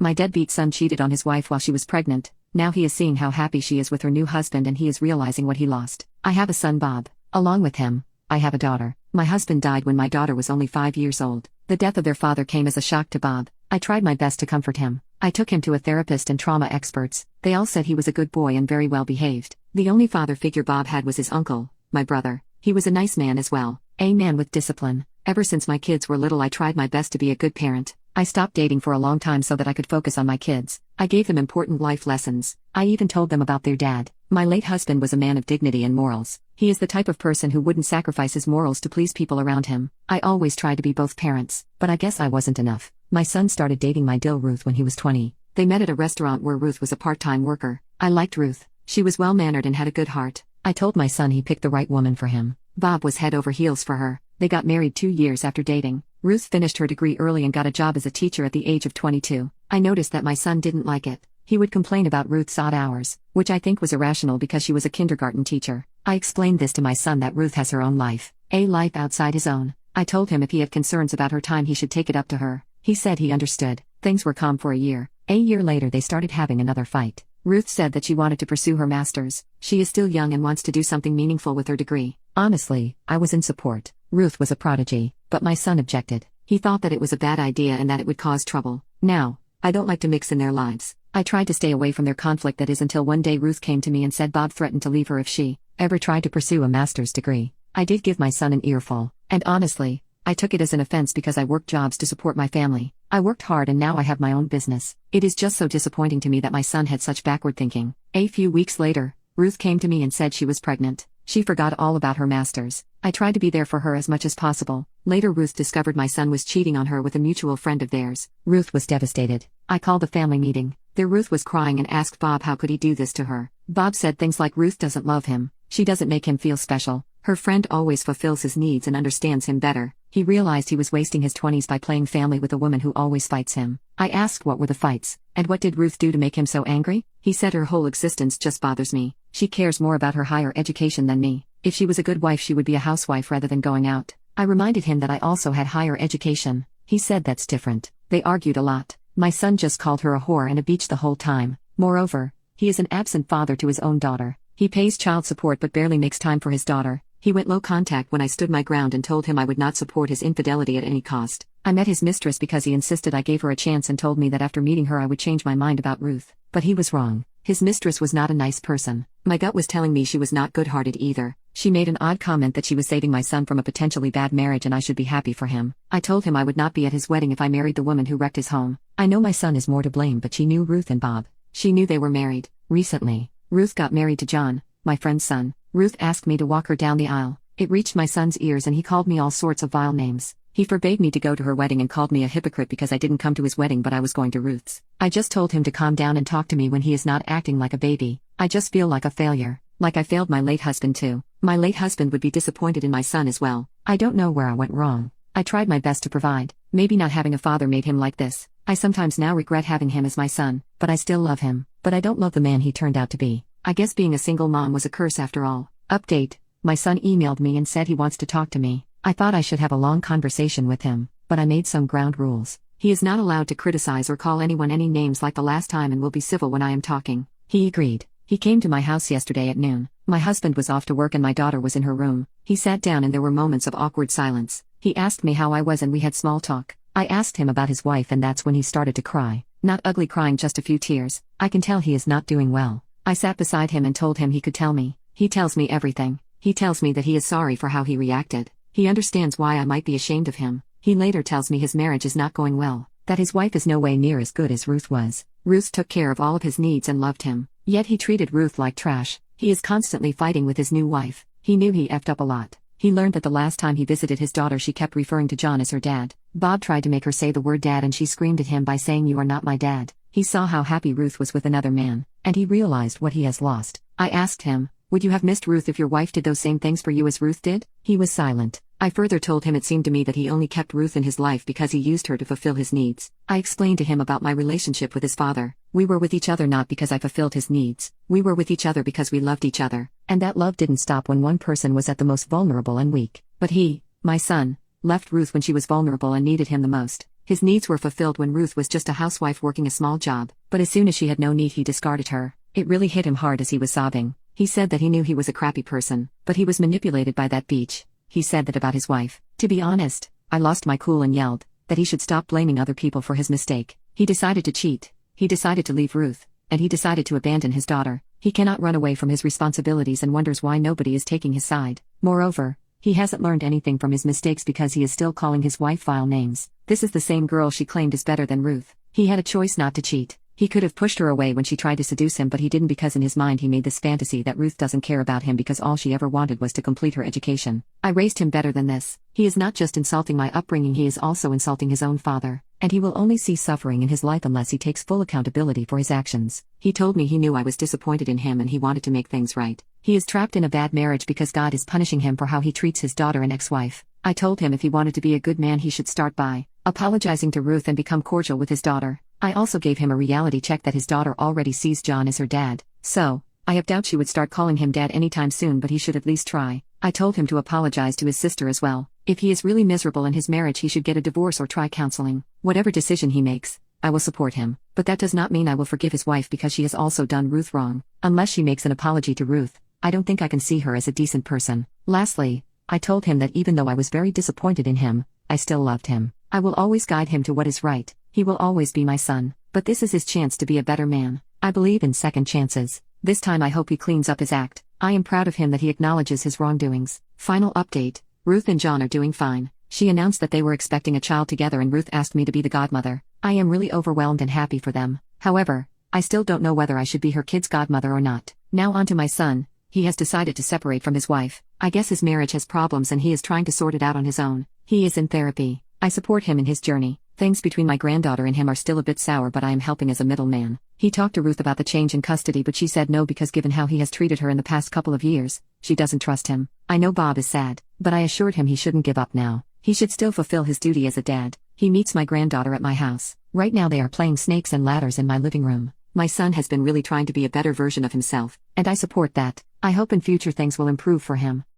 My deadbeat son cheated on his wife while she was pregnant. Now he is seeing how happy she is with her new husband and he is realizing what he lost. I have a son, Bob. Along with him, I have a daughter. My husband died when my daughter was only 5 years old. The death of their father came as a shock to Bob. I tried my best to comfort him. I took him to a therapist and trauma experts. They all said he was a good boy and very well behaved. The only father figure Bob had was his uncle, my brother. He was a nice man as well. A man with discipline. Ever since my kids were little, I tried my best to be a good parent. I stopped dating for a long time so that I could focus on my kids. I gave them important life lessons. I even told them about their dad. My late husband was a man of dignity and morals. He is the type of person who wouldn't sacrifice his morals to please people around him. I always tried to be both parents, but I guess I wasn't enough. My son started dating my Dill Ruth when he was 20. They met at a restaurant where Ruth was a part-time worker. I liked Ruth. She was well-mannered and had a good heart. I told my son he picked the right woman for him. Bob was head over heels for her. They got married 2 years after dating. Ruth finished her degree early and got a job as a teacher at the age of 22. I noticed that my son didn't like it. He would complain about Ruth's odd hours, which I think was irrational because she was a kindergarten teacher. I explained this to my son that Ruth has her own life, a life outside his own. I told him if he had concerns about her time he should take it up to her. He said he understood. Things were calm for a year. A year later they started having another fight. Ruth said that she wanted to pursue her master's. She is still young and wants to do something meaningful with her degree. Honestly, I was in support. Ruth was a prodigy, but my son objected. He thought that it was a bad idea and that it would cause trouble. Now, I don't like to mix in their lives. I tried to stay away from their conflict, that is, until one day Ruth came to me and said Bob threatened to leave her if she ever tried to pursue a master's degree. I did give my son an earful, and honestly, I took it as an offense because I worked jobs to support my family. I worked hard and now I have my own business. It is just so disappointing to me that my son had such backward thinking. A few weeks later, Ruth came to me and said she was pregnant. She forgot all about her master's. I tried to be there for her as much as possible. Later Ruth discovered my son was cheating on her with a mutual friend of theirs. Ruth was devastated. I called a family meeting. There Ruth was crying and asked Bob how could he do this to her. Bob said things like Ruth doesn't love him. She doesn't make him feel special. Her friend always fulfills his needs and understands him better. He realized he was wasting his 20s by playing family with a woman who always fights him. I asked what were the fights, and what did Ruth do to make him so angry? He said her whole existence just bothers me. She cares more about her higher education than me. If she was a good wife she would be a housewife rather than going out. I reminded him that I also had higher education. He said that's different. They argued a lot. My son just called her a whore and a beach the whole time. Moreover, he is an absent father to his own daughter. He pays child support but barely makes time for his daughter. He went low contact when I stood my ground and told him I would not support his infidelity at any cost. I met his mistress because he insisted I gave her a chance and told me that after meeting her I would change my mind about Ruth. But he was wrong. His mistress was not a nice person. My gut was telling me she was not good-hearted either. She made an odd comment that she was saving my son from a potentially bad marriage and I should be happy for him. I told him I would not be at his wedding if I married the woman who wrecked his home. I know my son is more to blame, but she knew Ruth and Bob. She knew they were married. Recently, Ruth got married to John, my friend's son. Ruth asked me to walk her down the aisle. It reached my son's ears and he called me all sorts of vile names. He forbade me to go to her wedding and called me a hypocrite because I didn't come to his wedding but I was going to Ruth's. I just told him to calm down and talk to me when he is not acting like a baby. I just feel like a failure. Like I failed my late husband too. My late husband would be disappointed in my son as well. I don't know where I went wrong. I tried my best to provide. Maybe not having a father made him like this. I sometimes now regret having him as my son, but I still love him. But I don't love the man he turned out to be. I guess being a single mom was a curse after all. Update. My son emailed me and said he wants to talk to me. I thought I should have a long conversation with him, but I made some ground rules. He is not allowed to criticize or call anyone any names like the last time and will be civil when I am talking. He agreed. He came to my house yesterday at noon. My husband was off to work and my daughter was in her room. He sat down and there were moments of awkward silence. He asked me how I was and we had small talk. I asked him about his wife and that's when he started to cry. Not ugly crying, just a few tears. I can tell he is not doing well. I sat beside him and told him he could tell me. He tells me everything. He tells me that he is sorry for how he reacted. He understands why I might be ashamed of him. He later tells me his marriage is not going well, that his wife is no way near as good as Ruth was. Ruth took care of all of his needs and loved him. Yet he treated Ruth like trash. He is constantly fighting with his new wife. He knew he effed up a lot. He learned that the last time he visited his daughter she kept referring to John as her dad. Bob tried to make her say the word dad and she screamed at him by saying you are not my dad. He saw how happy Ruth was with another man, and he realized what he has lost. I asked him, would you have missed Ruth if your wife did those same things for you as Ruth did? He was silent. I further told him it seemed to me that he only kept Ruth in his life because he used her to fulfill his needs. I explained to him about my relationship with his father. We were with each other not because I fulfilled his needs. We were with each other because we loved each other. And that love didn't stop when one person was at the most vulnerable and weak. But he, my son, left Ruth when she was vulnerable and needed him the most. His needs were fulfilled when Ruth was just a housewife working a small job, but as soon as she had no need he discarded her. It really hit him hard as he was sobbing. He said that he knew he was a crappy person, but he was manipulated by that bitch. He said that about his wife. To be honest, I lost my cool and yelled that he should stop blaming other people for his mistake. He decided to cheat. He decided to leave Ruth, and he decided to abandon his daughter. He cannot run away from his responsibilities and wonders why nobody is taking his side. Moreover, he hasn't learned anything from his mistakes because he is still calling his wife vile names. This is the same girl she claimed is better than Ruth. He had a choice not to cheat. He could have pushed her away when she tried to seduce him, but he didn't because in his mind he made this fantasy that Ruth doesn't care about him because all she ever wanted was to complete her education. I raised him better than this. He is not just insulting my upbringing, he is also insulting his own father, and he will only see suffering in his life unless he takes full accountability for his actions. He told me he knew I was disappointed in him and he wanted to make things right. He is trapped in a bad marriage because God is punishing him for how he treats his daughter and ex-wife. I told him if he wanted to be a good man he should start by apologizing to Ruth and become cordial with his daughter. I also gave him a reality check that his daughter already sees John as her dad, so I have doubt she would start calling him dad anytime soon, but he should at least try. I told him to apologize to his sister as well. If he is really miserable in his marriage he should get a divorce or try counseling. Whatever decision he makes, I will support him, but that does not mean I will forgive his wife because she has also done Ruth wrong. Unless she makes an apology to Ruth, I don't think I can see her as a decent person. Lastly, I told him that even though I was very disappointed in him, I still loved him. I will always guide him to what is right. He will always be my son, but this is his chance to be a better man. I believe in second chances. This time I hope he cleans up his act. I am proud of him that he acknowledges his wrongdoings. Final update: Ruth and John are doing fine. She announced that they were expecting a child together and Ruth asked me to be the godmother. I am really overwhelmed and happy for them. However, I still don't know whether I should be her kid's godmother or not. Now on to my son. He has decided to separate from his wife. I guess his marriage has problems and he is trying to sort it out on his own. He is in therapy. I support him in his journey. Things between my granddaughter and him are still a bit sour, but I am helping as a middleman. He talked to Ruth about the change in custody, but she said no because given how he has treated her in the past couple of years, she doesn't trust him. I know Bob is sad, but I assured him he shouldn't give up now. He should still fulfill his duty as a dad. He meets my granddaughter at my house. Right now they are playing snakes and ladders in my living room. My son has been really trying to be a better version of himself, and I support that. I hope in future things will improve for him.